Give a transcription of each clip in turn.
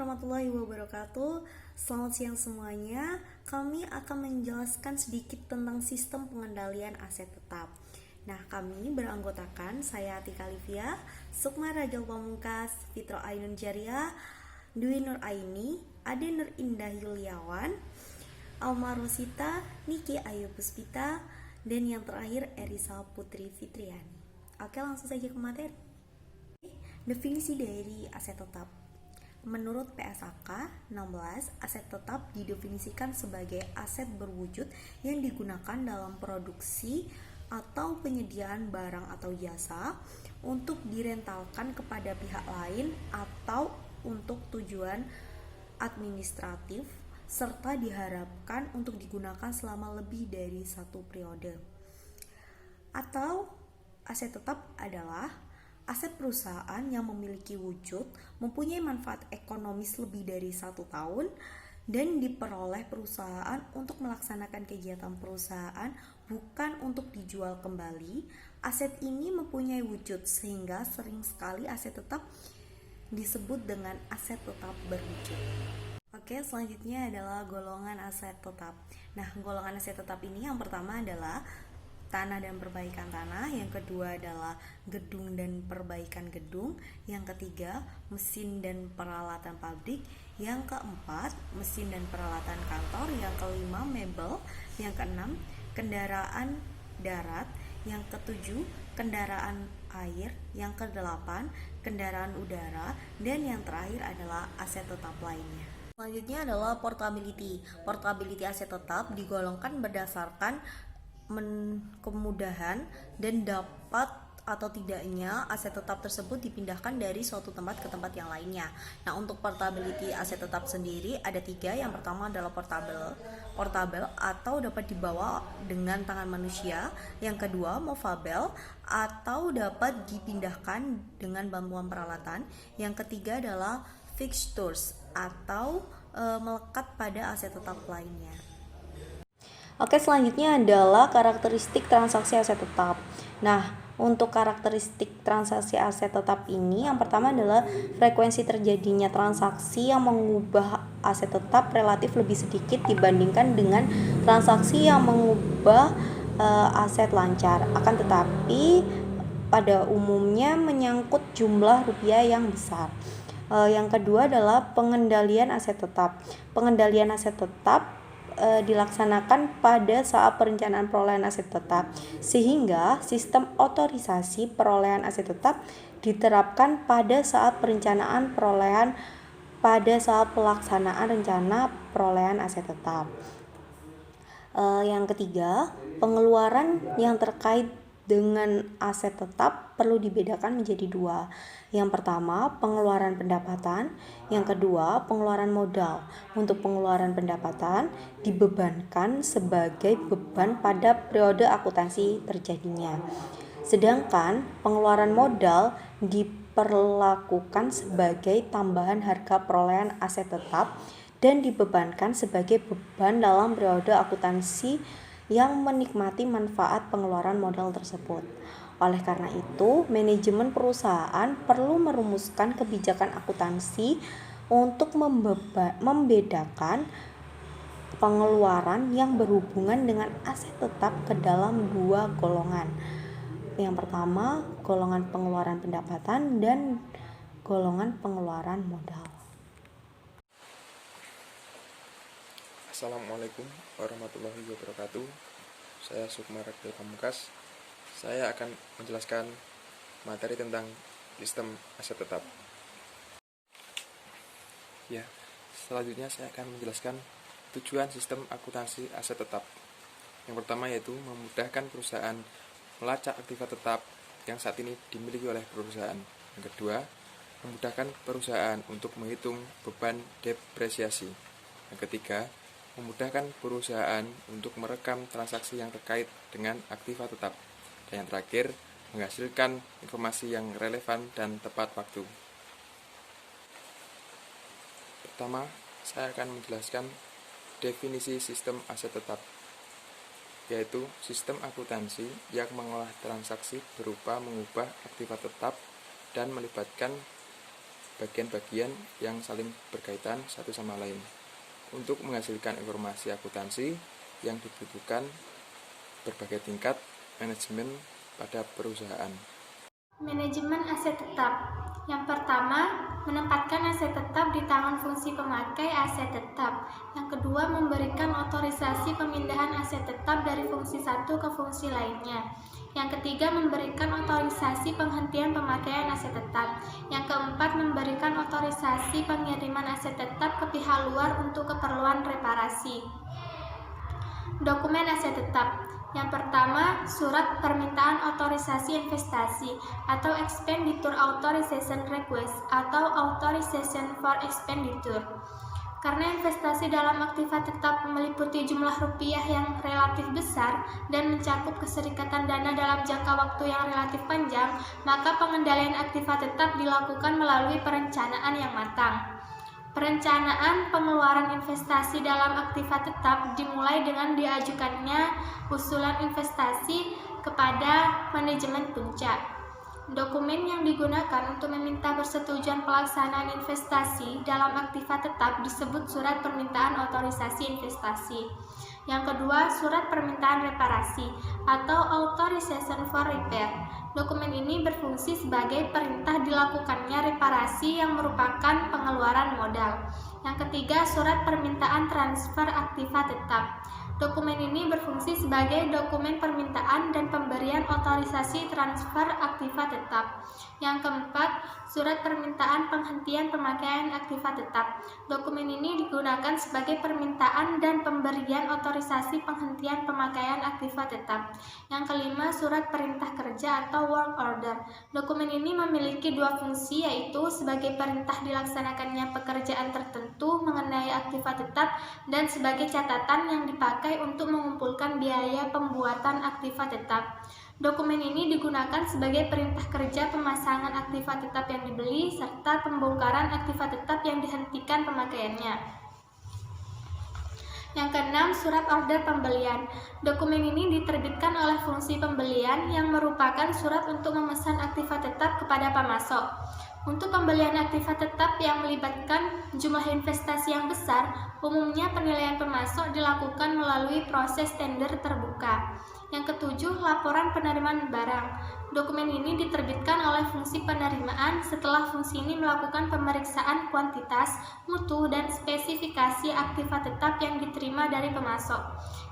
warahmatullahi wabarakatuh. Selamat siang semuanya. Kami akan menjelaskan sedikit tentang sistem pengendalian aset tetap. Nah, kami beranggotakan saya Atika Livia, Sukma Rajal Pamungkas, Fitro Ainun Jariah, Dwi Nur Aini, Ade Nur Indah Yuliawan, Alma Rosita, Niki Ayu Puspita, dan yang terakhir Erisa Putri Fitriani. Oke, langsung saja ke materi. Definisi dari aset tetap. Menurut PSAK 16, aset tetap didefinisikan sebagai aset berwujud yang digunakan dalam produksi atau penyediaan barang atau jasa untuk direntalkan kepada pihak lain atau untuk tujuan administratif serta diharapkan untuk digunakan selama lebih dari satu periode. Atau aset tetap adalah aset perusahaan yang memiliki wujud, mempunyai manfaat ekonomis lebih dari 1 tahun, dan diperoleh perusahaan untuk melaksanakan kegiatan perusahaan bukan untuk dijual kembali. Aset ini mempunyai wujud sehingga sering sekali aset tetap disebut dengan aset tetap berwujud. Oke, selanjutnya adalah golongan aset tetap. Nah, golongan aset tetap ini yang pertama adalah tanah dan perbaikan tanah, yang kedua adalah gedung dan perbaikan gedung, yang ketiga mesin dan peralatan pabrik, yang keempat mesin dan peralatan kantor, yang kelima mebel, yang keenam kendaraan darat, yang ketujuh kendaraan air, yang kedelapan kendaraan udara, dan yang terakhir adalah aset tetap lainnya. Selanjutnya adalah portability. Portability aset tetap digolongkan berdasarkan kemudahan dan dapat atau tidaknya aset tetap tersebut dipindahkan dari suatu tempat ke tempat yang lainnya. Nah, untuk portability aset tetap sendiri ada 3. Yang pertama adalah portable atau dapat dibawa dengan tangan manusia. Yang kedua movable atau dapat dipindahkan dengan bantuan peralatan. Yang ketiga adalah fixtures atau melekat pada aset tetap lainnya. Oke, selanjutnya adalah karakteristik transaksi aset tetap. Nah, untuk karakteristik transaksi aset tetap ini, yang pertama adalah frekuensi terjadinya transaksi yang mengubah aset tetap relatif lebih sedikit dibandingkan dengan transaksi yang mengubah aset lancar. Akan tetapi, pada umumnya menyangkut jumlah rupiah yang besar. Yang kedua adalah pengendalian aset tetap. Pengendalian aset tetap dilaksanakan pada saat perencanaan perolehan aset tetap, sehingga sistem otorisasi perolehan aset tetap diterapkan pada saat perencanaan perolehan pada saat pelaksanaan rencana perolehan aset tetap. Yang ketiga, pengeluaran yang terkait dengan aset tetap perlu dibedakan menjadi 2. Yang pertama, pengeluaran pendapatan. Yang kedua, pengeluaran modal. Untuk pengeluaran pendapatan dibebankan sebagai beban pada periode akuntansi terjadinya. Sedangkan pengeluaran modal diperlakukan sebagai tambahan harga perolehan aset tetap dan dibebankan sebagai beban dalam periode akuntansi yang menikmati manfaat pengeluaran modal tersebut. Oleh karena itu, manajemen perusahaan perlu merumuskan kebijakan akuntansi untuk membedakan pengeluaran yang berhubungan dengan aset tetap ke dalam 2 golongan. Yang pertama, golongan pengeluaran pendapatan dan golongan pengeluaran modal. Assalamualaikum warahmatullahi wabarakatuh. Saya Sukma Rajal Pamungkas. Saya akan menjelaskan materi tentang sistem aset tetap. Ya, selanjutnya saya akan menjelaskan tujuan sistem akuntansi aset tetap. Yang pertama yaitu memudahkan perusahaan melacak aktiva tetap yang saat ini dimiliki oleh perusahaan. Yang kedua, memudahkan perusahaan untuk menghitung beban depresiasi. Yang ketiga, memudahkan perusahaan untuk merekam transaksi yang terkait dengan aktiva tetap. Dan yang terakhir, menghasilkan informasi yang relevan dan tepat waktu. Pertama, saya akan menjelaskan definisi sistem aset tetap, yaitu sistem akuntansi yang mengolah transaksi berupa mengubah aktiva tetap dan melibatkan bagian-bagian yang saling berkaitan satu sama lain untuk menghasilkan informasi akuntansi yang dibutuhkan berbagai tingkat manajemen pada perusahaan. Manajemen aset tetap. Yang pertama, menempatkan aset tetap di tangan fungsi pemakai aset tetap. Yang kedua, memberikan otorisasi pemindahan aset tetap dari fungsi satu ke fungsi lainnya. Yang ketiga, memberikan otorisasi penghentian pemakaian aset tetap. Yang keempat, memberikan otorisasi pengiriman aset tetap ke pihak luar untuk keperluan reparasi. Dokumen aset tetap. Yang pertama, surat permintaan otorisasi investasi atau Expenditure Authorization Request atau Authorization for Expenditure. Karena investasi dalam aktiva tetap meliputi jumlah rupiah yang relatif besar dan mencakup keserikatan dana dalam jangka waktu yang relatif panjang, maka pengendalian aktiva tetap dilakukan melalui perencanaan yang matang. Perencanaan pengeluaran investasi dalam aktiva tetap dimulai dengan diajukannya usulan investasi kepada manajemen puncak. Dokumen yang digunakan untuk meminta persetujuan pelaksanaan investasi dalam aktiva tetap disebut surat permintaan otorisasi investasi. Yang kedua, surat permintaan reparasi atau Authorization for Repair. Dokumen ini berfungsi sebagai perintah dilakukannya reparasi yang merupakan pengeluaran modal. Yang ketiga, surat permintaan transfer aktiva tetap. Dokumen ini berfungsi sebagai dokumen permintaan dan pemberian otorisasi transfer aktiva tetap. Yang keempat, surat permintaan penghentian pemakaian aktiva tetap. Dokumen ini digunakan sebagai permintaan dan pemberian otorisasi penghentian pemakaian aktiva tetap. Yang kelima, surat perintah kerja atau work order. Dokumen ini memiliki dua fungsi, yaitu sebagai perintah dilaksanakannya pekerjaan tertentu mengenai aktiva tetap dan sebagai catatan yang dipakai untuk mengumpulkan biaya pembuatan aktiva tetap. Dokumen ini digunakan sebagai perintah kerja pemasangan aktiva tetap yang dibeli serta pembongkaran aktiva tetap yang dihentikan pemakaiannya. Yang keenam, surat order pembelian. Dokumen ini diterbitkan oleh fungsi pembelian yang merupakan surat untuk memesan aktiva tetap kepada pemasok. Untuk pembelian aktiva tetap yang melibatkan jumlah investasi yang besar, umumnya penilaian pemasok dilakukan melalui proses tender terbuka. Yang ketujuh, laporan penerimaan barang. Dokumen ini diterbitkan oleh fungsi penerimaan setelah fungsi ini melakukan pemeriksaan kuantitas, mutu, dan spesifikasi aktiva tetap yang diterima dari pemasok.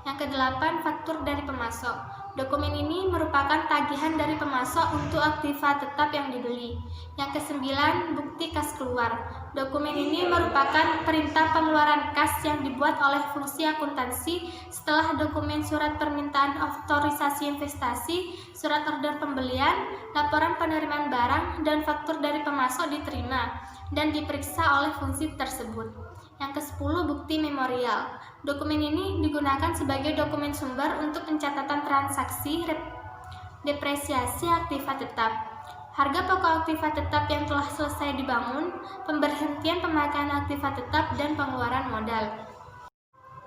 Yang kedelapan, faktur dari pemasok. Dokumen ini merupakan tagihan dari pemasok untuk aktiva tetap yang dibeli. Yang kesembilan, bukti kas keluar. Dokumen ini merupakan perintah pengeluaran kas yang dibuat oleh fungsi akuntansi setelah dokumen surat permintaan otorisasi investasi, surat order pembelian, laporan penerimaan barang, dan faktur dari pemasok diterima dan diperiksa oleh fungsi tersebut. Yang ke-10, bukti memorial. Dokumen ini digunakan sebagai dokumen sumber untuk pencatatan transaksi depresiasi aktiva tetap, harga pokok aktiva tetap yang telah selesai dibangun, pemberhentian pemakaian aktiva tetap, dan pengeluaran modal.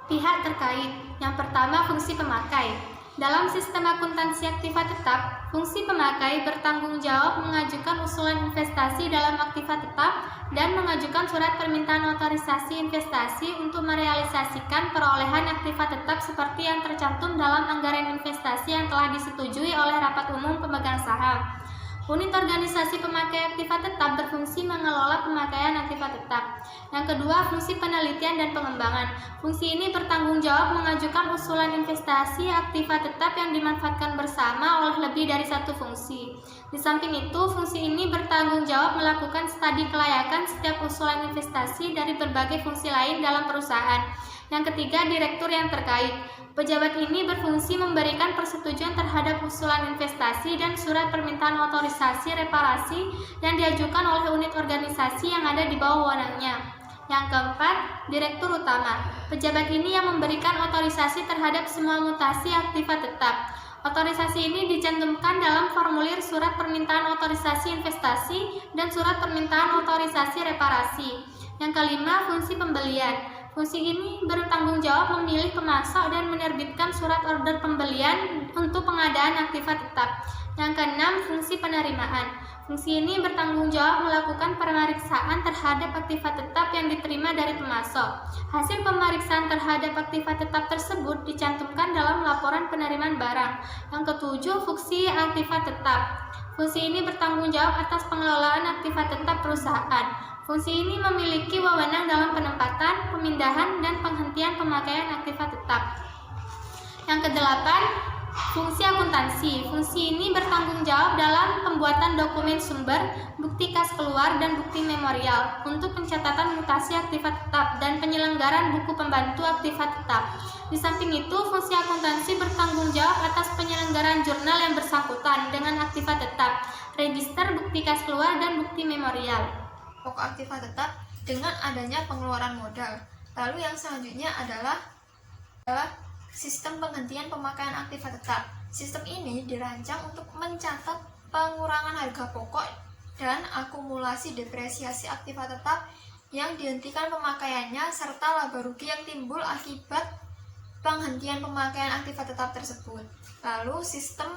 Pihak terkait. Yang pertama, fungsi pemakai. Dalam sistem akuntansi aktiva tetap, fungsi pemakai bertanggung jawab mengajukan usulan investasi dalam aktiva tetap dan mengajukan surat permintaan otorisasi investasi untuk merealisasikan perolehan aktiva tetap seperti yang tercantum dalam anggaran investasi yang telah disetujui oleh rapat umum pemegang saham. Unit organisasi pemakai aktiva tetap berfungsi mengelola pemakaian aktiva tetap. Yang kedua, fungsi penelitian dan pengembangan. Fungsi ini bertanggung jawab mengajukan usulan investasi aktiva tetap yang dimanfaatkan bersama oleh lebih dari satu fungsi. Di samping itu, fungsi ini bertanggung jawab melakukan studi kelayakan setiap usulan investasi dari berbagai fungsi lain dalam perusahaan. Yang ketiga, direktur yang terkait. Pejabat ini berfungsi memberikan persetujuan terhadap usulan investasi dan surat permintaan otorisasi reparasi yang diajukan oleh unit organisasi yang ada di bawah wewenangnya. Yang keempat, direktur utama. Pejabat ini yang memberikan otorisasi terhadap semua mutasi aktiva tetap. Otorisasi ini dicantumkan dalam formulir surat permintaan otorisasi investasi dan surat permintaan otorisasi reparasi. Yang kelima, fungsi pembelian. Fungsi ini bertanggung jawab memilih pemasok dan menerbitkan surat order pembelian untuk pengadaan aktiva tetap. Yang keenam, fungsi penerimaan. Fungsi ini bertanggung jawab melakukan pemeriksaan terhadap aktiva tetap yang diterima dari pemasok. Hasil pemeriksaan terhadap aktiva tetap tersebut dicantumkan dalam laporan penerimaan barang. Yang ketujuh, fungsi aktiva tetap. Fungsi ini bertanggung jawab atas pengelolaan aktiva tetap perusahaan. Fungsi ini memiliki wewenang dalam penempatan, pemindahan, dan penghentian pemakaian aktiva tetap. Yang kedelapan, fungsi akuntansi. Fungsi ini bertanggung jawab dalam pembuatan dokumen sumber, bukti kas keluar, dan bukti memorial untuk pencatatan mutasi aktiva tetap dan penyelenggaraan buku pembantu aktiva tetap. Di samping itu, fungsi akuntansi bertanggung jawab atas penyelenggaraan jurnal yang bersangkutan dengan aktiva tetap, register bukti kas keluar, dan bukti memorial. Pokok aktiva tetap dengan adanya pengeluaran modal. Lalu yang selanjutnya adalah sistem penghentian pemakaian aktiva tetap. Sistem ini dirancang untuk mencatat pengurangan harga pokok dan akumulasi depresiasi aktiva tetap yang dihentikan pemakaiannya serta laba rugi yang timbul akibat penghentian pemakaian aktiva tetap tersebut. Lalu sistem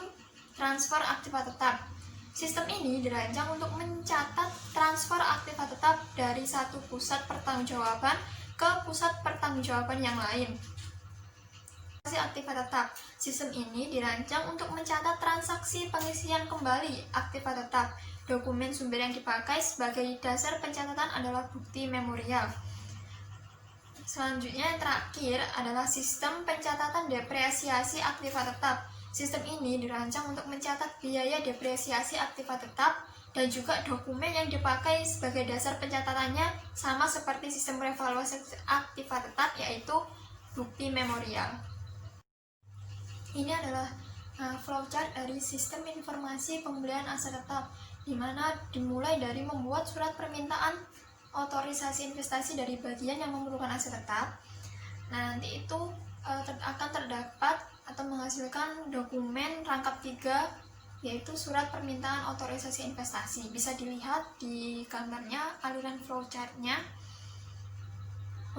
transfer aktiva tetap. Sistem ini dirancang untuk mencatat transfer aktiva tetap dari satu pusat pertanggungjawaban ke pusat pertanggungjawaban yang lain. Aktiva tetap. Sistem ini dirancang untuk mencatat transaksi pengisian kembali aktiva tetap. Dokumen sumber yang dipakai sebagai dasar pencatatan adalah bukti memorial. Selanjutnya yang terakhir adalah sistem pencatatan depresiasi aktiva tetap. Sistem ini dirancang untuk mencatat biaya depresiasi aktiva tetap dan juga dokumen yang dipakai sebagai dasar pencatatannya sama seperti sistem revaluasi aktiva tetap, yaitu bukti memorial. Ini adalah flowchart dari sistem informasi pembelian aset tetap, di mana dimulai dari membuat surat permintaan otorisasi investasi dari bagian yang memerlukan aset tetap. Nah, nanti itu akan terdapat atau menghasilkan dokumen rangkap 3, yaitu surat permintaan otorisasi investasi. Bisa dilihat di gambarnya aliran flowchartnya.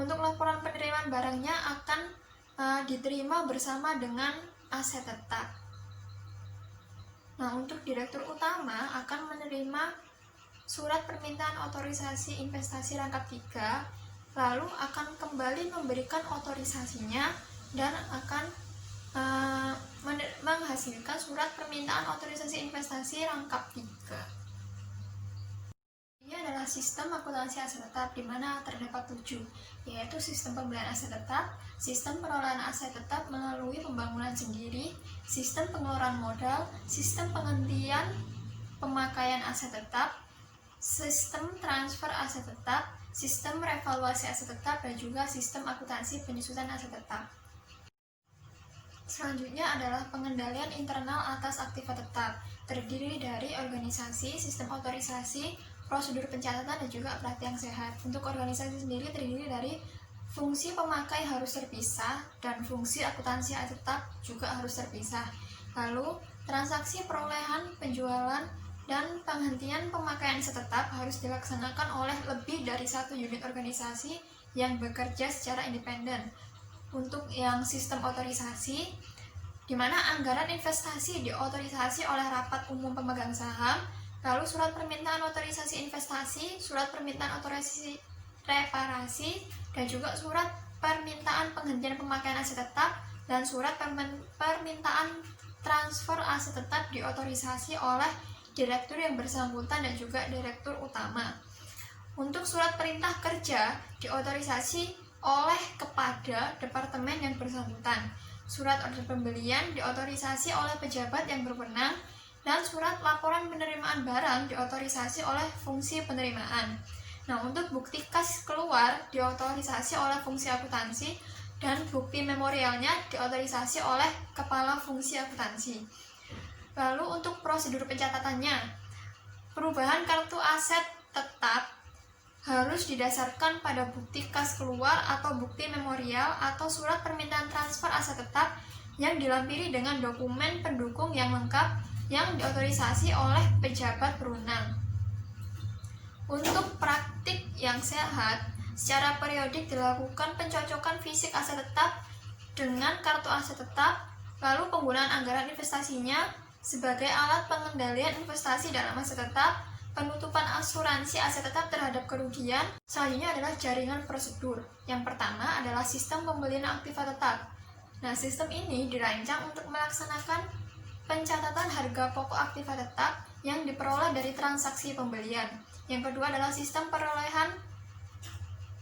Untuk laporan penerimaan barangnya akan diterima bersama dengan aset tetap. Nah, untuk direktur utama akan menerima surat permintaan otorisasi investasi rangkap 3, lalu akan kembali memberikan otorisasinya dan akan menghasilkan surat permintaan otorisasi investasi rangkap 3. Ini adalah sistem akuntansi aset tetap, di mana terdapat 7, yaitu sistem pembelian aset tetap, sistem pengelolaan aset tetap melalui pembangunan sendiri, sistem pengeluaran modal, sistem penghentian pemakaian aset tetap, sistem transfer aset tetap, sistem revaluasi aset tetap, dan juga sistem akuntansi penyusutan aset tetap. Selanjutnya adalah pengendalian internal atas aktiva tetap, terdiri dari organisasi, sistem otorisasi, prosedur pencatatan, dan juga praktik yang sehat. Untuk organisasi sendiri terdiri dari fungsi pemakai harus terpisah dan fungsi akuntansi aset tetap juga harus terpisah. Lalu, transaksi perolehan, penjualan, dan penghentian pemakaian aset tetap harus dilaksanakan oleh lebih dari satu unit organisasi yang bekerja secara independen. Untuk yang sistem otorisasi, di mana anggaran investasi diotorisasi oleh rapat umum pemegang saham, lalu surat permintaan otorisasi investasi, surat permintaan otorisasi reparasi, dan juga surat permintaan penghentian pemakaian aset tetap, dan surat permintaan transfer aset tetap diotorisasi oleh direktur yang bersangkutan dan juga direktur utama. Untuk surat perintah kerja diotorisasi oleh kepada departemen yang bersangkutan. Surat order pembelian diotorisasi oleh pejabat yang berwenang, dan surat laporan penerimaan barang diotorisasi oleh fungsi penerimaan. Nah, untuk bukti kas keluar diotorisasi oleh fungsi akuntansi, dan bukti memorialnya diotorisasi oleh kepala fungsi akuntansi. Lalu untuk prosedur pencatatannya, perubahan kartu aset tetap harus didasarkan pada bukti kas keluar atau bukti memorial atau surat permintaan transfer aset tetap yang dilampiri dengan dokumen pendukung yang lengkap yang diotorisasi oleh pejabat berwenang. Untuk praktik yang sehat, secara periodik dilakukan pencocokan fisik aset tetap dengan kartu aset tetap, Lalu penggunaan anggaran investasinya sebagai alat pengendalian investasi dalam aset tetap, penutupan asuransi aset tetap terhadap kerugian. Selanjutnya adalah jaringan prosedur. Yang pertama adalah sistem pembelian aktiva tetap. Nah, sistem ini dirancang untuk melaksanakan pencatatan harga pokok aktiva tetap yang diperoleh dari transaksi pembelian. Yang kedua adalah sistem perolehan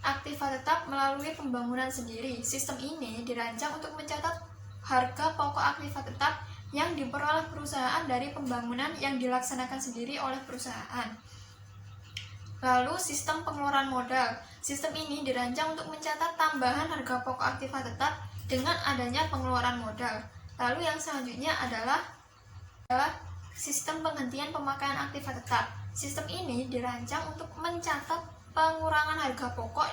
aktiva tetap melalui pembangunan sendiri. Sistem ini dirancang untuk mencatat harga pokok aktiva tetap yang diperoleh perusahaan dari pembangunan yang dilaksanakan sendiri oleh perusahaan. Lalu sistem pengeluaran modal. Sistem ini dirancang untuk mencatat tambahan harga pokok aktiva tetap dengan adanya pengeluaran modal. Lalu yang selanjutnya adalah sistem penghentian pemakaian aktiva tetap. Sistem ini dirancang untuk mencatat pengurangan harga pokok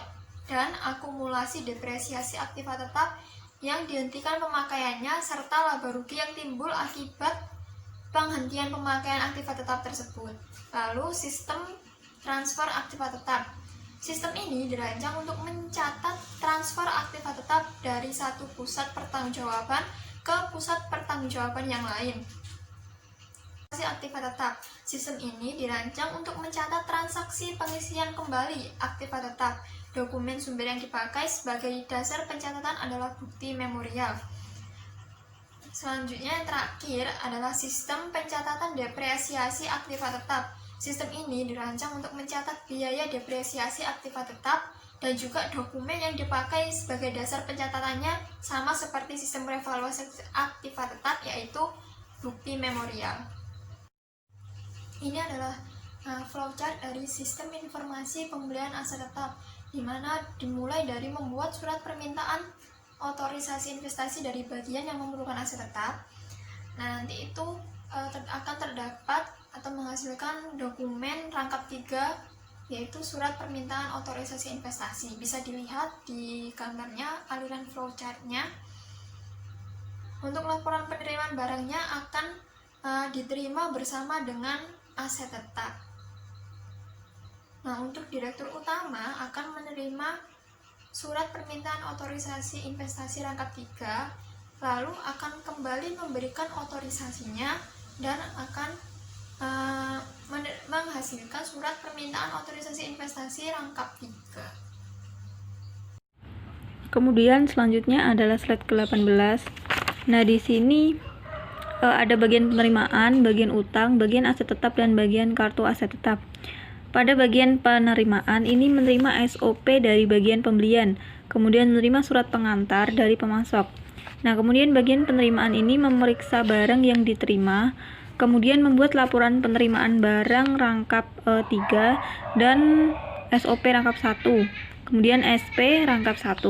dan akumulasi depresiasi aktiva tetap yang dihentikan pemakaiannya serta laba rugi yang timbul akibat penghentian pemakaian aktiva tetap tersebut. Lalu sistem transfer aktiva tetap. Sistem ini dirancang untuk mencatat transfer aktiva tetap dari satu pusat pertanggungjawaban ke pusat pertanggungjawaban yang lain. Aktiva tetap. Sistem ini dirancang untuk mencatat transaksi pengisian kembali aktiva tetap. Dokumen sumber yang dipakai sebagai dasar pencatatan adalah bukti memorial. Selanjutnya yang terakhir adalah sistem pencatatan depresiasi aktiva tetap. Sistem ini dirancang untuk mencatat biaya depresiasi aktiva tetap dan juga dokumen yang dipakai sebagai dasar pencatatannya sama seperti sistem revaluasi aktiva tetap, yaitu bukti memorial. Ini adalah flowchart dari sistem informasi pembelian aset tetap, di mana dimulai dari membuat surat permintaan otorisasi investasi dari bagian yang memerlukan aset tetap. Nah, nanti itu akan terdapat atau menghasilkan dokumen rangkap 3, yaitu surat permintaan otorisasi investasi. Bisa dilihat di gambarnya aliran flowchartnya. Untuk laporan penerimaan barangnya akan diterima bersama dengan aset tetap. Nah, untuk direktur utama akan menerima surat permintaan otorisasi investasi rangkap 3, lalu akan kembali memberikan otorisasinya dan akan menghasilkan surat permintaan otorisasi investasi rangkap 3. Kemudian selanjutnya adalah slide ke-18. Nah, di sini ada bagian penerimaan, bagian utang, bagian aset tetap, dan bagian kartu aset tetap. Pada bagian penerimaan ini menerima SOP dari bagian pembelian, kemudian menerima surat pengantar dari pemasok. Nah, kemudian bagian penerimaan ini memeriksa barang yang diterima, kemudian membuat laporan penerimaan barang rangkap 3 dan SOP rangkap 1, kemudian SP rangkap 1.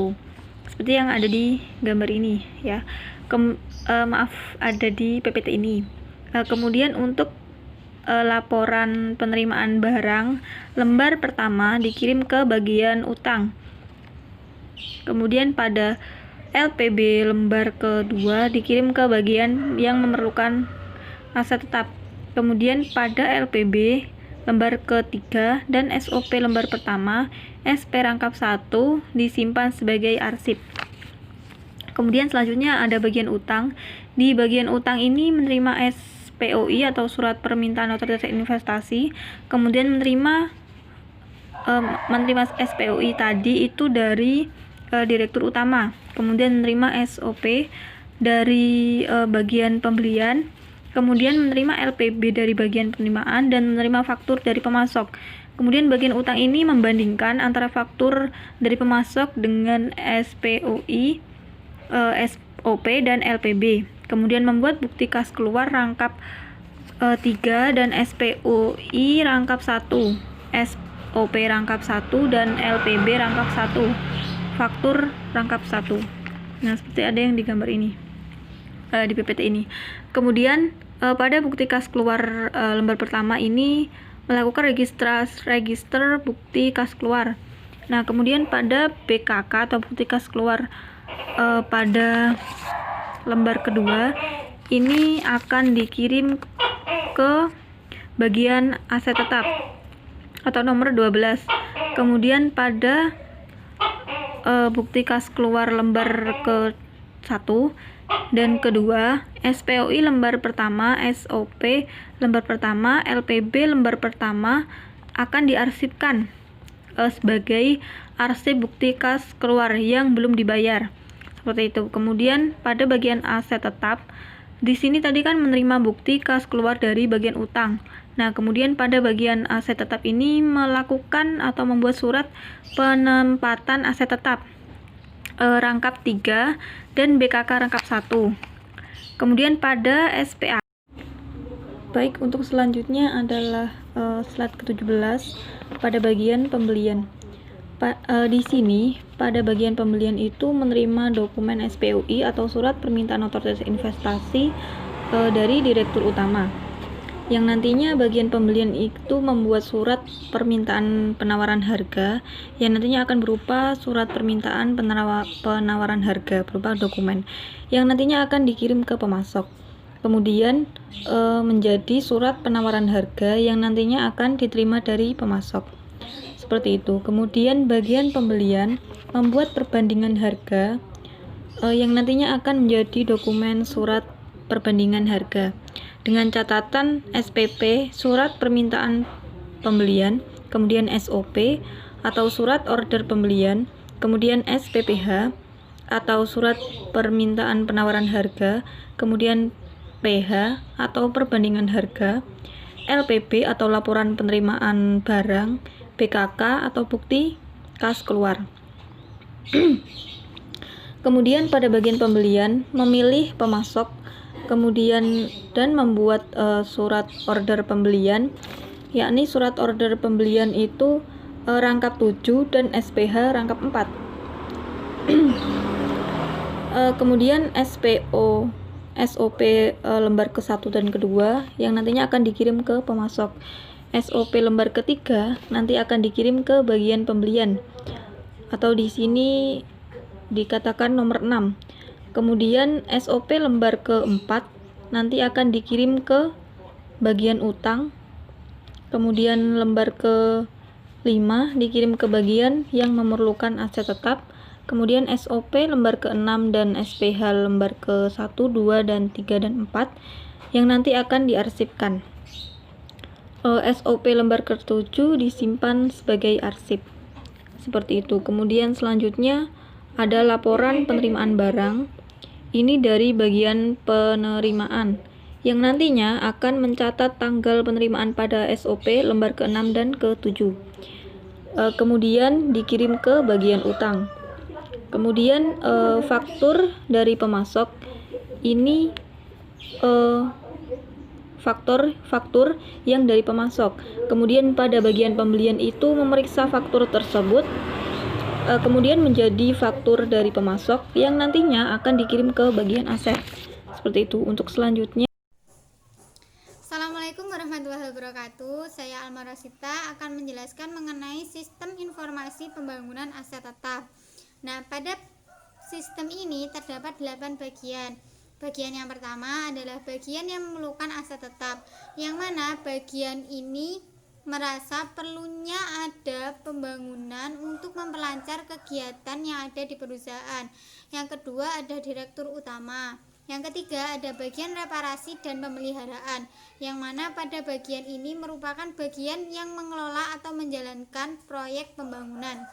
Seperti yang ada di gambar ini ya. Ada di PPT ini. Kemudian untuk laporan penerimaan barang lembar pertama dikirim ke bagian utang. Kemudian pada LPB lembar kedua dikirim ke bagian yang memerlukan aset tetap. Kemudian pada LPB lembar ketiga dan SOP lembar pertama, SP rangkap 1 disimpan sebagai arsip. Kemudian selanjutnya ada bagian utang. Di bagian utang ini menerima SPOI atau surat permintaan otorisasi investasi, kemudian menerima SPOI tadi itu dari direktur utama, kemudian menerima SOP dari bagian pembelian, kemudian menerima LPB dari bagian penerimaan dan menerima faktur dari pemasok. Kemudian bagian utang ini membandingkan antara faktur dari pemasok dengan SPOI, SOP dan LPB. Kemudian membuat bukti kas keluar rangkap 3 dan SPOI rangkap 1, SOP rangkap 1 dan LPB rangkap 1, faktur rangkap 1. Nah, seperti ada yang di gambar ini, di PPT ini. Kemudian pada bukti kas keluar lembar pertama ini melakukan register bukti kas keluar. Nah, kemudian pada BKK atau bukti kas keluar pada lembar kedua ini akan dikirim ke bagian aset tetap atau nomor 12. Kemudian pada bukti kas keluar lembar ke-1 Dan kedua, SPOI lembar pertama, SOP lembar pertama, LPB lembar pertama akan diarsipkan sebagai arsip bukti kas keluar yang belum dibayar. Seperti itu. Kemudian pada bagian aset tetap, di sini tadi kan menerima bukti kas keluar dari bagian utang. Nah, kemudian pada bagian aset tetap ini melakukan atau membuat surat penempatan aset tetap rangkap 3 dan BKK rangkap 1. Kemudian pada SPA. Baik, untuk selanjutnya adalah slide ke-17 pada bagian pembelian. Di sini pada bagian pembelian itu menerima dokumen SPOI atau surat permintaan otorisasi investasi dari direktur utama. Yang nantinya bagian pembelian itu membuat surat permintaan penawaran harga yang nantinya akan berupa surat permintaan penawaran harga berupa dokumen yang nantinya akan dikirim ke pemasok. Kemudian menjadi surat penawaran harga yang nantinya akan diterima dari pemasok. Seperti itu. Kemudian bagian pembelian membuat perbandingan harga yang nantinya akan menjadi dokumen surat perbandingan harga dengan catatan SPP, surat permintaan pembelian, kemudian SOP atau surat order pembelian, kemudian SPPH atau surat permintaan penawaran harga, kemudian PH atau perbandingan harga, LPB atau laporan penerimaan barang, BKK atau bukti kas keluar. Kemudian pada bagian pembelian memilih pemasok, kemudian dan membuat surat order pembelian, yakni surat order pembelian itu rangkap 7 dan SPH rangkap 4. Kemudian SOP lembar ke-1 dan kedua yang nantinya akan dikirim ke pemasok. SOP lembar ketiga nanti akan dikirim ke bagian pembelian atau di sini dikatakan nomor 6. Kemudian SOP lembar ke-4 nanti akan dikirim ke bagian utang. Kemudian lembar ke-5 dikirim ke bagian yang memerlukan aset tetap. Kemudian SOP lembar ke-6 dan SPH lembar ke-1, 2, dan 3, dan 4 yang nanti akan diarsipkan. SOP lembar ke-7 disimpan sebagai arsip. Seperti itu. Kemudian selanjutnya ada laporan penerimaan barang. Ini dari bagian penerimaan yang nantinya akan mencatat tanggal penerimaan pada SOP lembar ke-6 dan ke-7. Kemudian dikirim ke bagian utang. Kemudian faktur dari pemasok ini faktur yang dari pemasok. Kemudian pada bagian pembelian itu memeriksa faktur tersebut, kemudian menjadi faktur dari pemasok yang nantinya akan dikirim ke bagian aset. Seperti itu. Untuk selanjutnya. Assalamualaikum warahmatullahi wabarakatuh. Saya Alma Rosita akan menjelaskan mengenai sistem informasi pembangunan aset tetap. Nah, pada sistem ini terdapat 8 bagian. Bagian yang pertama adalah bagian yang memerlukan aset tetap, yang mana bagian ini merasa perlunya ada pembangunan untuk memperlancar kegiatan yang ada di perusahaan. Yang kedua ada direktur utama. Yang ketiga ada bagian reparasi dan pemeliharaan, yang mana pada bagian ini merupakan bagian yang mengelola atau menjalankan proyek pembangunan.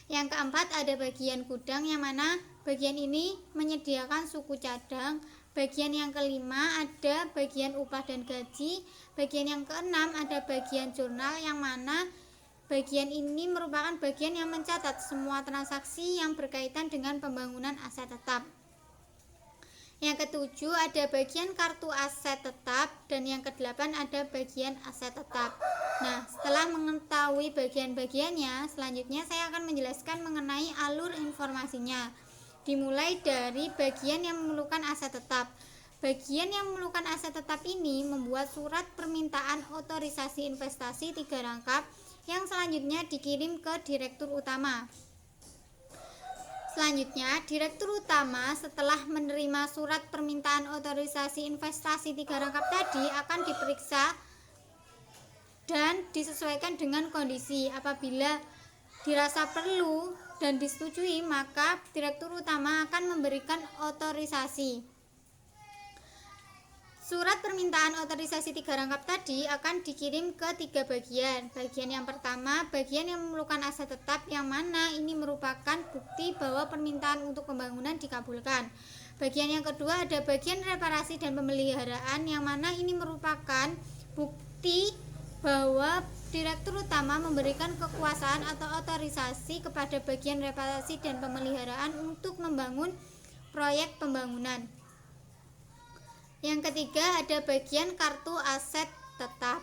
Yang keempat ada bagian gudang, yang mana bagian ini menyediakan suku cadang. Bagian yang kelima ada bagian upah dan gaji. Bagian yang keenam ada bagian jurnal, yang mana bagian ini merupakan bagian yang mencatat semua transaksi yang berkaitan dengan pembangunan aset tetap. Yang ketujuh ada bagian kartu aset tetap, dan yang kedelapan ada bagian aset tetap. Nah, setelah mengetahui bagian-bagiannya, selanjutnya saya akan menjelaskan mengenai alur informasinya. Dimulai dari bagian yang memerlukan aset tetap. Bagian yang memerlukan aset tetap ini membuat surat permintaan otorisasi investasi 3 rangkap yang selanjutnya dikirim ke direktur utama. Selanjutnya, direktur utama setelah menerima surat permintaan otorisasi investasi 3 rangkap tadi akan diperiksa dan disesuaikan dengan kondisi. Apabila dirasa perlu dan disetujui, maka Direktur Utama akan memberikan otorisasi. Surat permintaan otorisasi 3 rangkap tadi akan dikirim ke 3 bagian. Bagian yang pertama, bagian yang memerlukan aset tetap, yang mana ini merupakan bukti bahwa permintaan untuk pembangunan dikabulkan. Bagian yang kedua ada bagian reparasi dan pemeliharaan, yang mana ini merupakan bukti bahwa Direktur Utama memberikan kekuasaan atau otorisasi kepada bagian reparasi dan pemeliharaan untuk membangun proyek pembangunan. Yang ketiga ada bagian kartu aset tetap.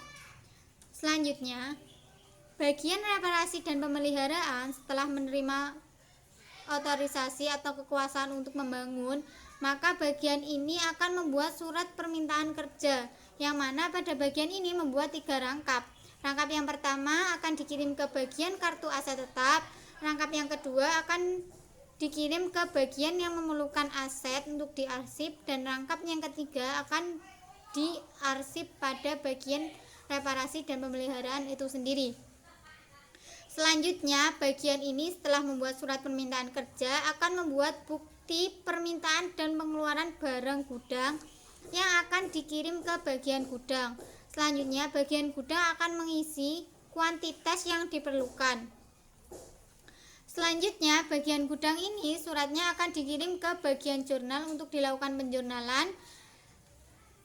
Selanjutnya, bagian reparasi dan pemeliharaan setelah menerima otorisasi atau kekuasaan untuk membangun, maka bagian ini akan membuat surat permintaan kerja, yang mana pada bagian ini membuat 3 rangkap. Rangkap yang pertama akan dikirim ke bagian kartu aset tetap, rangkap yang kedua akan dikirim ke bagian yang memerlukan aset untuk diarsip, dan rangkap yang ketiga akan diarsip pada bagian reparasi dan pemeliharaan itu sendiri. Selanjutnya, bagian ini setelah membuat surat permintaan kerja akan membuat bukti permintaan dan pengeluaran barang gudang yang akan dikirim ke bagian gudang. Selanjutnya, bagian gudang akan mengisi kuantitas yang diperlukan. Selanjutnya, bagian gudang ini suratnya akan dikirim ke bagian jurnal untuk dilakukan penjurnalan,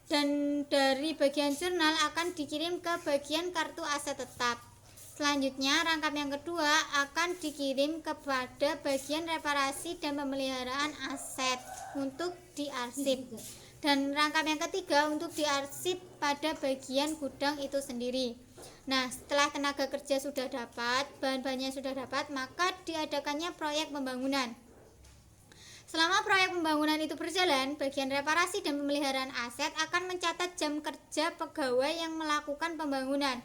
dan dari bagian jurnal akan dikirim ke bagian kartu aset tetap. Selanjutnya, rangkap yang kedua akan dikirim kepada bagian reparasi dan pemeliharaan aset untuk diarsip, dan rangkap yang ketiga untuk diarsip pada bagian gudang itu sendiri. Nah, setelah tenaga kerja sudah dapat, bahan-bahannya sudah dapat, maka diadakannya proyek pembangunan. Selama proyek pembangunan itu berjalan, bagian reparasi dan pemeliharaan aset akan mencatat jam kerja pegawai yang melakukan pembangunan.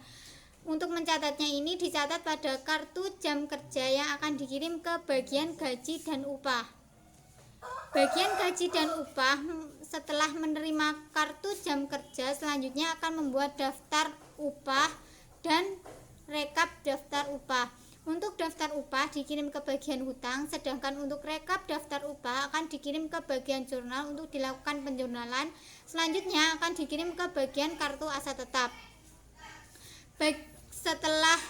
Untuk mencatatnya ini dicatat pada kartu jam kerja yang akan dikirim ke bagian gaji dan upah. Bagian gaji dan upah setelah menerima kartu jam kerja selanjutnya akan membuat daftar upah dan rekap daftar upah. Untuk daftar upah dikirim ke bagian hutang, sedangkan untuk rekap daftar upah akan dikirim ke bagian jurnal untuk dilakukan penjurnalan. Selanjutnya akan dikirim ke bagian kartu aset tetap. Setelah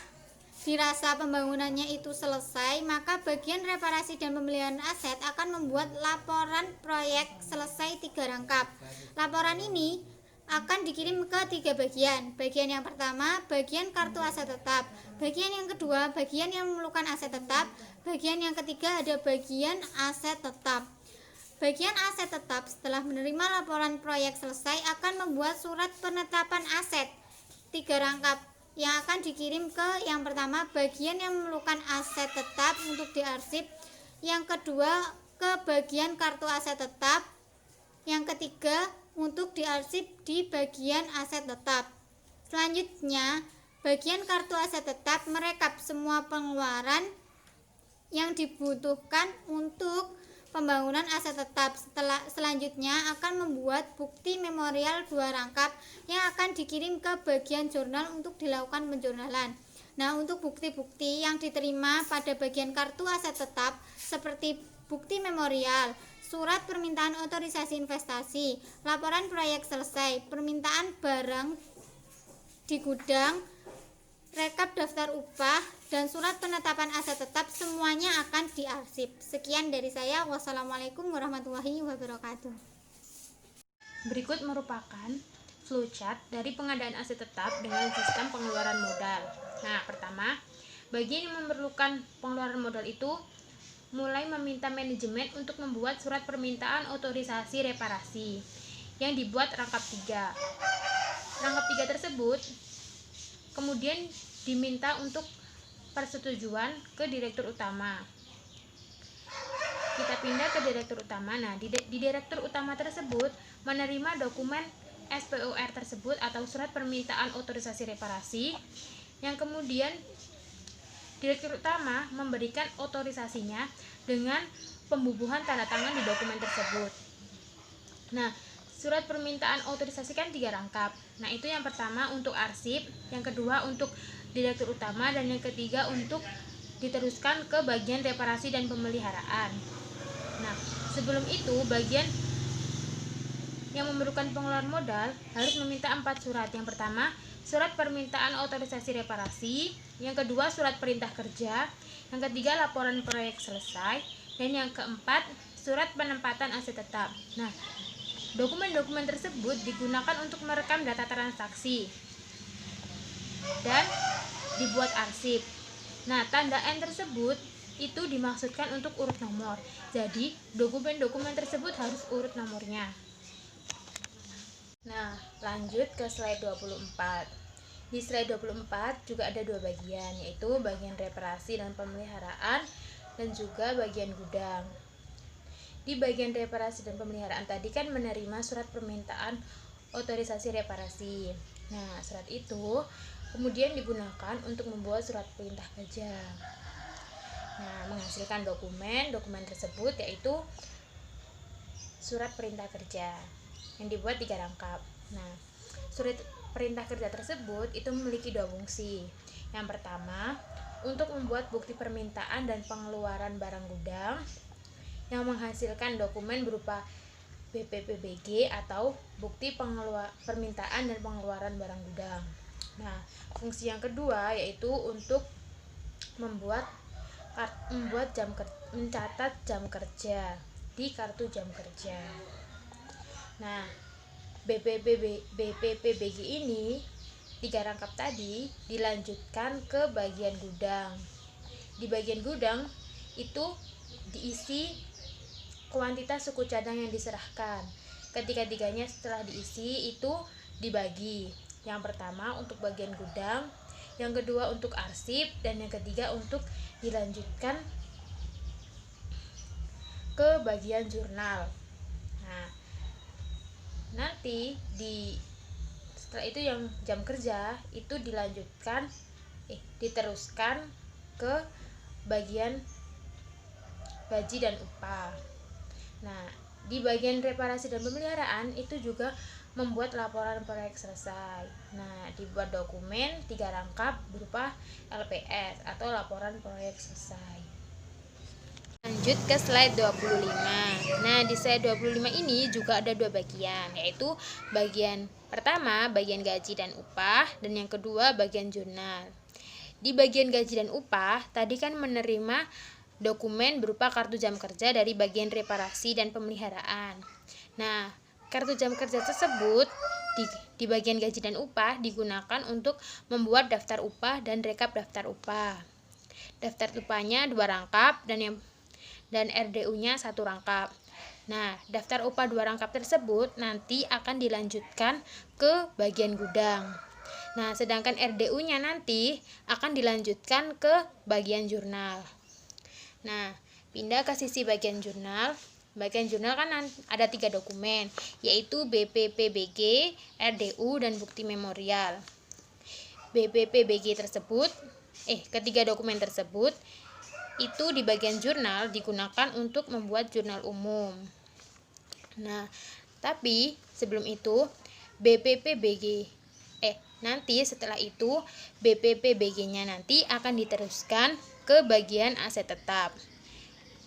dirasa pembangunannya itu selesai, maka bagian reparasi dan pemeliharaan aset akan membuat laporan proyek selesai 3 rangkap. Laporan ini akan dikirim ke 3 bagian. Bagian yang pertama, bagian kartu aset tetap. Bagian yang kedua, bagian yang memerlukan aset tetap. Bagian yang ketiga ada bagian aset tetap. Bagian aset tetap setelah menerima laporan proyek selesai akan membuat surat penetapan aset 3 rangkap yang akan dikirim ke yang pertama, bagian yang memerlukan aset tetap untuk diarsip. Yang kedua, ke bagian kartu aset tetap. Yang ketiga, untuk diarsip di bagian aset tetap. Selanjutnya, bagian kartu aset tetap merekap semua pengeluaran yang dibutuhkan untuk pembangunan aset tetap. Selanjutnya akan membuat bukti memorial 2 rangkap yang akan dikirim ke bagian jurnal untuk dilakukan penjurnalan. Nah, untuk bukti-bukti yang diterima pada bagian kartu aset tetap seperti bukti memorial, surat permintaan otorisasi investasi, laporan proyek selesai, permintaan barang di gudang, rekap daftar upah, dan surat penetapan aset tetap semuanya akan diarsip. Sekian dari saya. Wassalamualaikum warahmatullahi wabarakatuh. Berikut merupakan flowchart dari pengadaan aset tetap dengan sistem pengeluaran modal. Nah, pertama, bagian yang memerlukan pengeluaran modal itu mulai meminta manajemen untuk membuat surat permintaan otorisasi reparasi yang dibuat rangkap 3. Rangkap 3 tersebut kemudian diminta untuk persetujuan ke Direktur Utama. Kita pindah ke Direktur Utama. Nah, di Direktur Utama tersebut menerima dokumen SPOR tersebut atau surat permintaan otorisasi reparasi, yang kemudian Direktur Utama memberikan otorisasinya dengan pembubuhan tanda tangan di dokumen tersebut. Nah, surat permintaan otorisasi kan 3 rangkap. Nah, itu yang pertama untuk arsip, yang kedua untuk Direktur Utama, dan yang ketiga untuk diteruskan ke bagian reparasi dan pemeliharaan. Nah, sebelum itu bagian yang memerlukan pengeluaran modal harus meminta 4 surat. Yang pertama, surat permintaan otorisasi reparasi. Yang kedua, surat perintah kerja. Yang ketiga, laporan proyek selesai. Dan yang keempat, surat penempatan aset tetap. Nah, dokumen-dokumen tersebut digunakan untuk merekam data transaksi dan dibuat arsip. Nah, tanda N tersebut itu dimaksudkan untuk urut nomor. Jadi, dokumen-dokumen tersebut harus urut nomornya. Nah, lanjut ke slide 24. Di slide 24 juga ada 2 bagian, yaitu bagian reparasi dan pemeliharaan dan juga bagian gudang. Di bagian reparasi dan pemeliharaan tadi kan menerima surat permintaan otorisasi reparasi. Nah, surat itu kemudian digunakan untuk membuat surat perintah kerja. Nah, menghasilkan dokumen tersebut yaitu surat perintah kerja yang dibuat 3 rangkap. Nah, surat perintah kerja tersebut itu memiliki 2 fungsi. Yang pertama, untuk membuat bukti permintaan dan pengeluaran barang gudang yang menghasilkan dokumen berupa BPPBG atau bukti permintaan dan pengeluaran barang gudang. Nah, fungsi yang kedua yaitu untuk mencatat jam kerja di kartu jam kerja. Nah, BPPBG ini 3 rangkap tadi dilanjutkan ke bagian gudang. Di bagian gudang itu diisi kuantitas suku cadang yang diserahkan. Ketiga-tiganya setelah diisi itu dibagi. Yang pertama untuk bagian gudang, yang kedua untuk arsip, dan yang ketiga untuk dilanjutkan ke bagian jurnal. Nah, nanti setelah itu yang jam kerja itu diteruskan ke bagian gaji dan upah. Nah, di bagian reparasi dan pemeliharaan itu juga membuat laporan proyek selesai. Nah, dibuat dokumen 3 rangkap berupa LPS atau laporan proyek selesai. Lanjut ke slide 25. Nah, di slide 25 ini juga ada 2 bagian, yaitu bagian pertama bagian gaji dan upah, dan yang kedua bagian jurnal. Di bagian gaji dan upah tadi kan menerima dokumen berupa kartu jam kerja dari bagian reparasi dan pemeliharaan. Nah, kartu jam kerja tersebut di bagian gaji dan upah digunakan untuk membuat daftar upah dan rekap daftar upah. Daftar upahnya 2 rangkap dan RDU-nya 1 rangkap. Nah, daftar upah 2 rangkap tersebut nanti akan dilanjutkan ke bagian gudang. Nah, sedangkan RDU-nya nanti akan dilanjutkan ke bagian jurnal. Nah, pindah ke sisi bagian jurnal. Bagian jurnal kan ada 3 dokumen, yaitu BPPBG, RDU, dan bukti memorial. BPPBG tersebut, ketiga dokumen tersebut itu di bagian jurnal digunakan untuk membuat jurnal umum. Nah, tapi sebelum itu nanti setelah itu BPPBG-nya nanti akan diteruskan ke bagian aset tetap.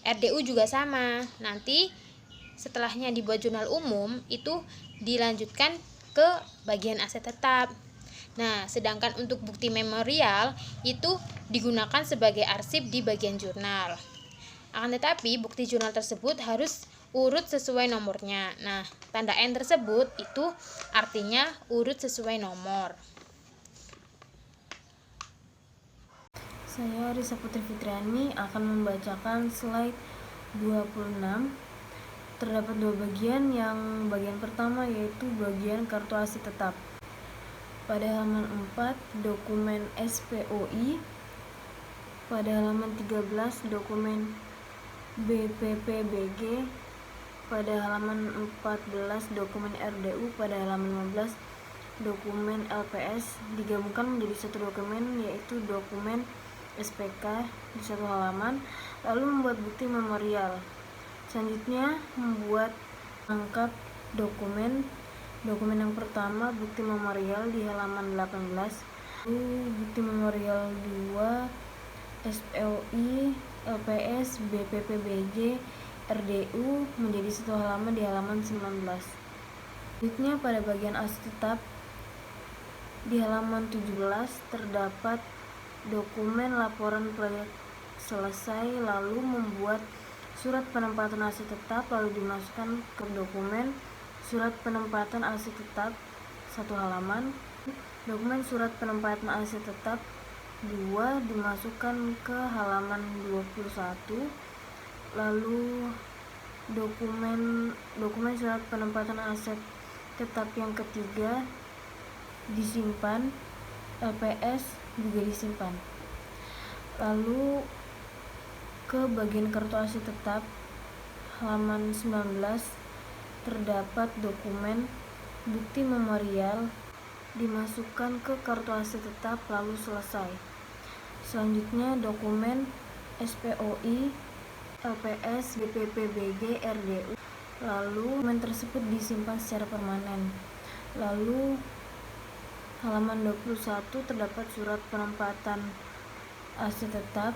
RDU juga sama. Nanti setelahnya dibuat jurnal umum itu dilanjutkan ke bagian aset tetap. Nah, sedangkan untuk bukti memorial itu digunakan sebagai arsip di bagian jurnal. Akan tetapi, bukti jurnal tersebut harus urut sesuai nomornya. Nah, tanda N tersebut itu artinya urut sesuai nomor. Saya Risa Putri Fitriani akan membacakan slide 26. Terdapat 2 bagian, yang bagian pertama yaitu bagian kartu aset tetap. Pada halaman 4, dokumen SPOI. Pada halaman 13, dokumen BPPBG. Pada halaman 14, dokumen RDU. Pada halaman 15, dokumen LPS. Digabungkan menjadi 1 dokumen, yaitu dokumen SPK di 1 halaman. Lalu membuat bukti memorial. Selanjutnya membuat rangkap dokumen. Dokumen yang pertama bukti memorial di halaman 18, bukti memorial 2 SPOI, LPS, BPPBG, RDU menjadi satu halaman di halaman 19. Selanjutnya pada bagian aset tetap di halaman 17 terdapat dokumen laporan proyek selesai, lalu membuat surat penempatan aset tetap, lalu dimasukkan ke dokumen surat penempatan aset tetap 1 halaman. Dokumen surat penempatan aset tetap 2 dimasukkan ke halaman 21. Lalu dokumen surat penempatan aset tetap yang ketiga disimpan, LPS juga disimpan. Lalu ke bagian kartu aset tetap halaman 19 terdapat dokumen bukti memorial dimasukkan ke kartu aset tetap lalu selesai. Selanjutnya dokumen SPOI, LPS, BPPBG, RDU, lalu dokumen tersebut disimpan secara permanen. Lalu halaman 21 terdapat surat penempatan aset tetap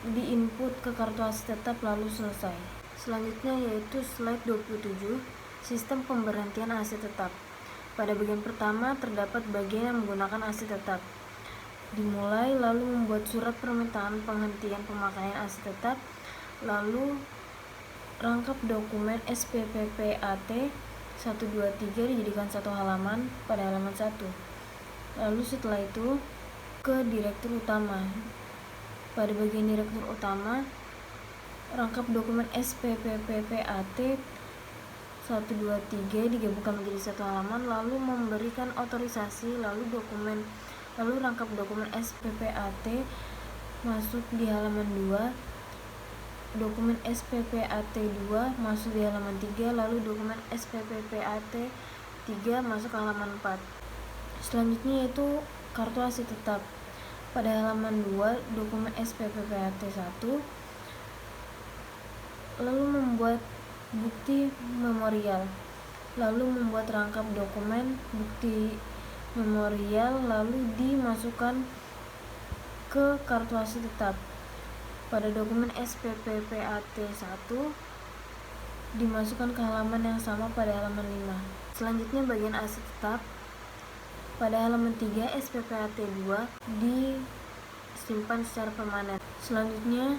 diinput ke kartu aset tetap lalu selesai. Selanjutnya yaitu slide 27, sistem pemberhentian aset tetap. Pada bagian pertama terdapat bagian yang menggunakan aset tetap. Dimulai lalu membuat surat permintaan penghentian pemakaian aset tetap, lalu rangkap dokumen SPPPAT 123 dijadikan satu halaman pada halaman 1. Lalu setelah itu ke direktur utama. Pada bagian direktur utama, rangkap dokumen SPPPAT 123 digabungkan menjadi satu halaman, lalu memberikan otorisasi, lalu rangkap dokumen SPPAT masuk di halaman 2, dokumen SPPAT 2 masuk di halaman 3, lalu dokumen SPPPAT 3 masuk ke halaman 4. Selanjutnya yaitu kartu aset tetap. Pada halaman 2, dokumen SPPPAT 1, lalu membuat bukti memorial, lalu membuat rangkap dokumen bukti memorial, lalu dimasukkan ke kartu aset tetap. Pada dokumen SPPPAT 1 dimasukkan ke halaman yang sama pada halaman 5. Selanjutnya bagian aset tetap. Pada halaman 3, SPPAT 2 disimpan secara permanen. Selanjutnya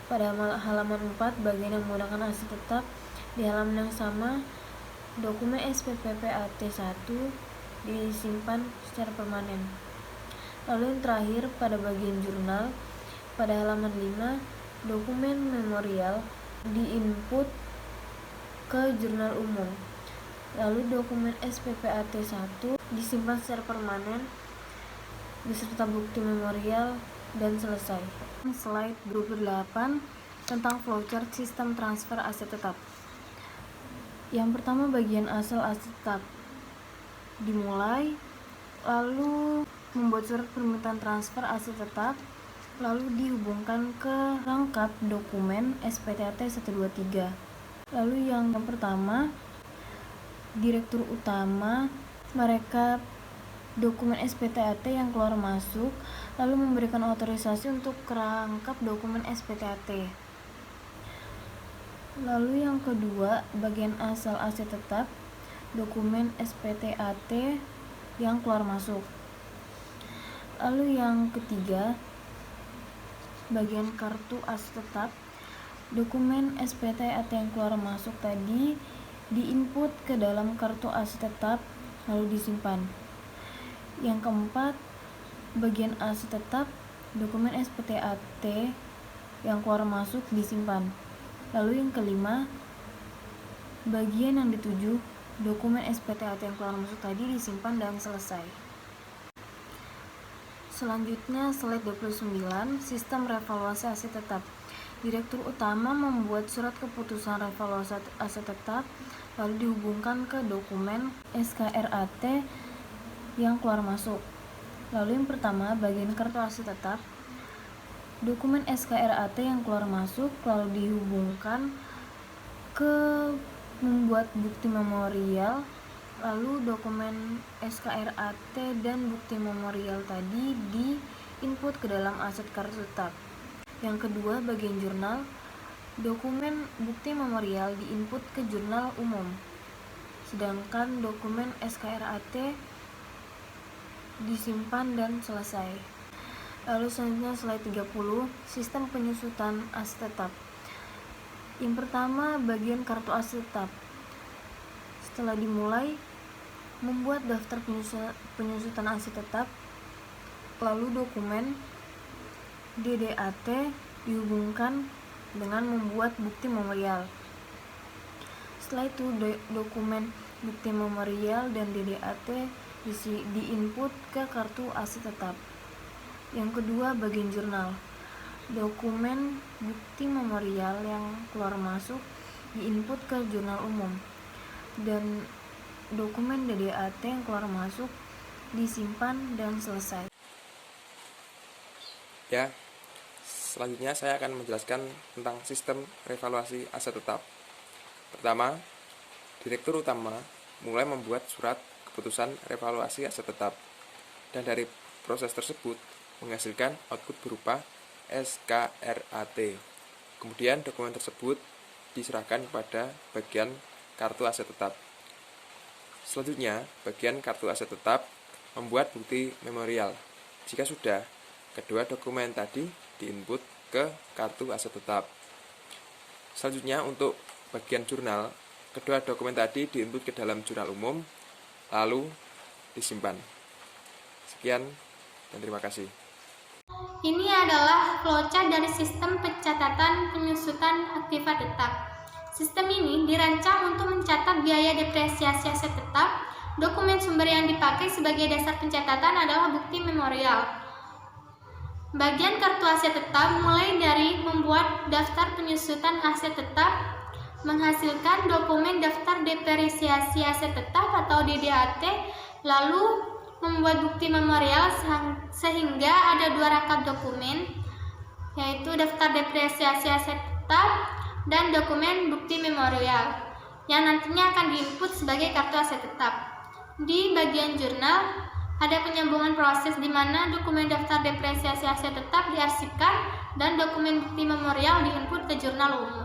pada halaman 4, bagian yang menggunakan aset tetap, di halaman yang sama dokumen SPPPAT 1 disimpan secara permanen. Lalu yang terakhir pada bagian jurnal, pada halaman 5, dokumen memorial diinput ke jurnal umum. Lalu dokumen SPPAT 1 disimpan secara permanen beserta bukti memorial dan selesai. Slide 28 tentang flowchart sistem transfer aset tetap. Yang pertama bagian asal aset tetap. Dimulai, lalu membuat surat permintaan transfer aset tetap, lalu dihubungkan ke rangkap dokumen SPTAT 123. Lalu yang pertama, direktur utama merekap dokumen SPTAT yang keluar masuk, lalu memberikan otorisasi untuk rangkap dokumen SPTAT. Lalu yang kedua, bagian asal aset tetap, dokumen SPTAT yang keluar masuk. Lalu yang ketiga, bagian kartu aset tetap, dokumen SPTAT yang keluar masuk tadi diinput ke dalam kartu aset tetap lalu disimpan. Yang keempat, bagian aset tetap, dokumen SPTAT yang keluar masuk disimpan. Lalu yang kelima, bagian yang dituju, dokumen SPTAT yang keluar masuk tadi disimpan dan selesai. Selanjutnya slide 29, sistem revaluasi aset tetap. Direktur utama membuat surat keputusan revaluasi aset tetap lalu dihubungkan ke dokumen SKRAT yang keluar masuk. Lalu yang pertama, bagian kartu aset tetap, dokumen SKRAT yang keluar masuk lalu dihubungkan ke membuat bukti memorial, lalu dokumen SKRAT dan bukti memorial tadi input ke dalam aset kartu tetap. Yang kedua, bagian jurnal, dokumen bukti memorial diinput ke jurnal umum, sedangkan dokumen SKRAT disimpan dan selesai. Lalu selanjutnya slide 30, sistem penyusutan aset tetap. Yang pertama, bagian kartu aset tetap. Setelah dimulai membuat daftar penyusutan aset tetap, lalu dokumen DDAT dihubungkan dengan membuat bukti memorial. Setelah itu dokumen bukti memorial dan DDAT diinput ke kartu aset tetap. Yang kedua, bagian jurnal. Dokumen bukti memorial yang keluar masuk diinput ke jurnal umum, dan dokumen DDAT yang keluar masuk disimpan dan selesai. Ya, selanjutnya saya akan menjelaskan tentang sistem revaluasi aset tetap. Pertama, Direktur Utama mulai membuat surat keputusan revaluasi aset tetap, dan dari proses tersebut menghasilkan output berupa SKRAT. Kemudian dokumen tersebut diserahkan kepada bagian kartu aset tetap. Selanjutnya, bagian kartu aset tetap membuat bukti memorial. Jika sudah, kedua dokumen tadi diinput ke kartu aset tetap. Selanjutnya, untuk bagian jurnal, kedua dokumen tadi diinput ke dalam jurnal umum, lalu disimpan. Sekian dan terima kasih. Ini adalah flowchart dari sistem pencatatan penyusutan aktiva tetap. Sistem ini dirancang untuk mencatat biaya depresiasi aset tetap. Dokumen sumber yang dipakai sebagai dasar pencatatan adalah bukti memorial. Bagian kartu aset tetap mulai dari membuat daftar penyusutan aset tetap, menghasilkan dokumen daftar depresiasi aset tetap atau DDAT, lalu membuat bukti memorial sehingga ada dua rangkap dokumen, yaitu daftar depresiasi aset tetap dan dokumen bukti memorial yang nantinya akan diinput sebagai kartu aset tetap. Di bagian jurnal ada penyambungan proses di mana dokumen daftar depresiasi aset tetap diarsipkan dan dokumen bukti memorial diinput ke jurnal umum.